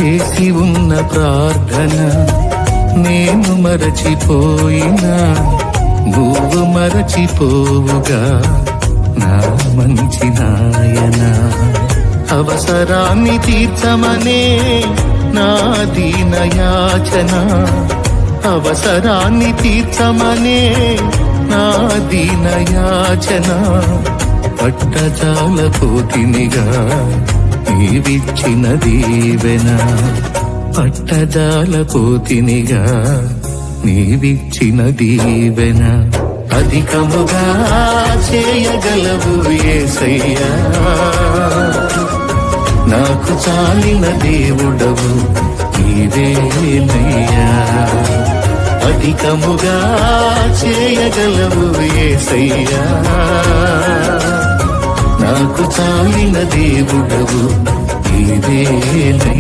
చేసి ఉన్న ప్రార్థన నేను మరచిపోయినా నువ్వు మరచిపోవుగా నా మంచి నాయనా. అవసరాన్ని తీర్చమనే నా దీన యాచన, అవసరాన్ని తీర్చమనే నా దీన యాచన. పట్టజాలపోతినిగా నీవిచ్చిన దీవెన, పట్టజాలపోతినిగా నీవిచ్చిన దీవెన. అధికముగా చేయగలవు యేసయ్యా, నాకు చాలిన దేవుడవు నీవేనయ్యా. అధికముగా చేయగలవు యేసయ్యా, నాకు చాలిన దేవుడవు నీవేనయ్యా.